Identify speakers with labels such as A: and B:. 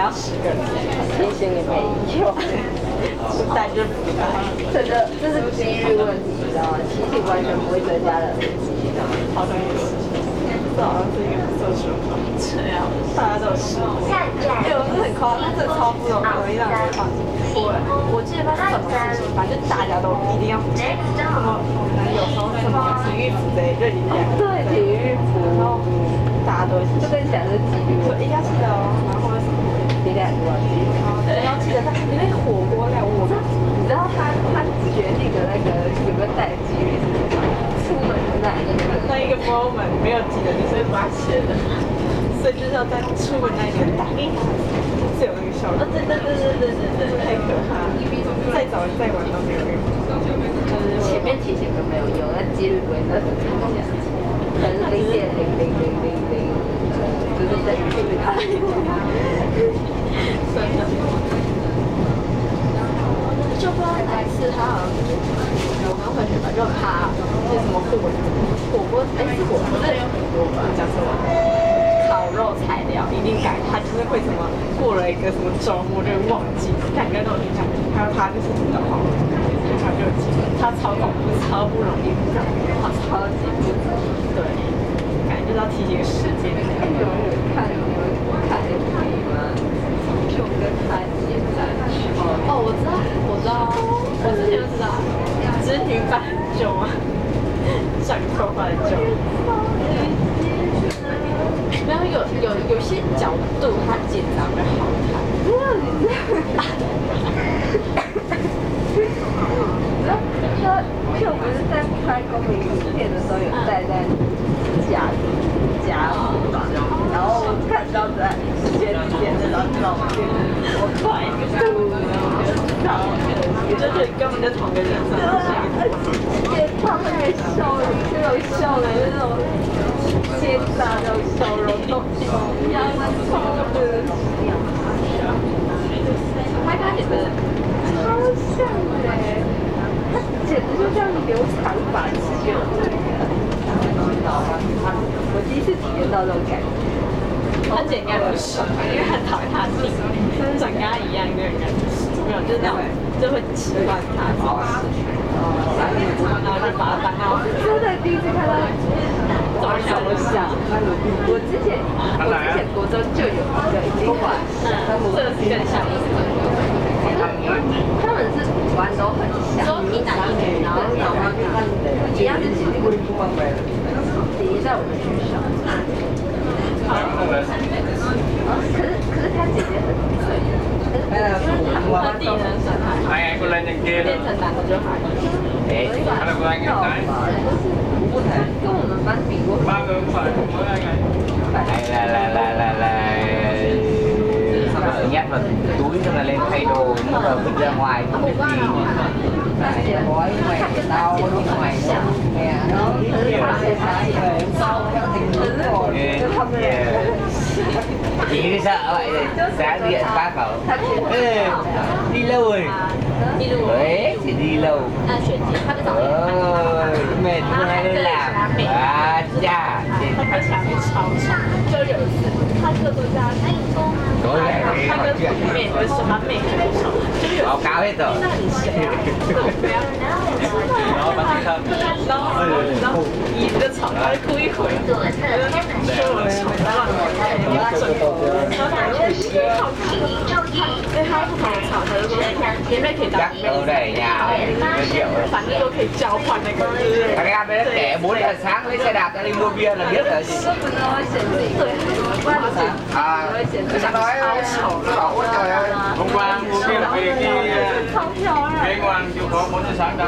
A: 要10个人，
B: 提醒也没用，
A: 不带就不带。
B: 这是几率问题，你知道吗？提醒完全不会增加人的几率。
A: 好像也是，这好像是一个社群吧，这样大家都有试过。因为我是很夸张，这超不容易让人放弃。我记得那是什么事情，反正大家都一定要什么，可能有时候什么体育服的就已经
B: 对，体育服，
A: 然后大家都
B: 就跟你讲是几率问题，
A: 一定要记得哦，然后什么。
B: 你俩多少几率？
A: 对，然后记得他，你那个火锅料，
B: 你知道他决定的那个有没有带几率是什么？出门的
A: 那一个 moment 没有记得，你是会发现的，所以就是要在出门那一天打，是有那个效果。对，太可怕了，再早再晚都没有用。
B: 前面提醒都没有用，那几率不会那么增加，可能是0.00000，就是在距离它。
A: 真的。就不知道哪一次他好像我刚回去吧，就他那什么火锅，是火锅，这有火锅吧？讲什么？烤肉材料一定改，他就是会什么过了一个什么周末就忘记，感觉那种印象，还有他就是知道好，他就记得，他超恐怖，超不容易忘，他超级不对，感觉就是要提醒时间。
B: 你们看 FB 吗？就跟他一起在去。
A: 哦，我知道，我之前就知道，织女版酒啊，长头发的酒。然后有些角度它剪得比较好看。
B: 就不是在拍公民影片的时候有戴在夹子吧，然后看到在剪那张照片，我快
A: 我就觉得根本就同个人生。
B: 对，他们也笑了，这种笑的那种奸诈那种笑容都一样的超的。
A: 他跟他剪的
B: 超像的，他简直就像留长发秀。我第一次体验到这种感觉。
A: 他剪应该不是，因为很讨厌他弟，长跟他一样那种感觉，没有，就是那种就会喜欢他，然后就把他当到
B: 真的第一次看到
A: 怎么想。
B: 我之前国中就有一个已经换，
A: 这个是更像一个。
B: 他们是五官都很像，
A: 都一男一女，然后
B: 一样是吉利迪在我们学校。可是他姐姐很脆，
A: 他弟很省还好，变成男的就还好。
B: 跟我们班比过。
C: Sợ nhét vào túi xong là lên thay đồ nó vào vứt ra ngoài không biết gì gói ngoài tao nó ngoài nghe nó chị cứ sợ vậy rồi sáng điện bác bảo đi lâu rồi đấy chỉ đi lâu mệt không hay đi làm chà
A: 他前面超长，就有一次他哥都这样，他跟妹就说他妹很丑，就是有
C: báo cáo hết rồi
A: 那很谁啊？然后椅子就吵，他就故意回，说我没打扰你，然后反正好看，因为他不同的场合就说姐妹可以当
C: chắc ở đây nhà này triệu
A: 反正都可以交换那个，thằng
C: em ấy kể 4 giờ sáng lấy xe đạp ra đi mua bia là biết rồi
A: 对，à
C: nó nói xấu trời ơi
D: hôm qua mua bia về cái
A: 超漂亮。
D: cái ngoan chịu khó 4 giờ sáng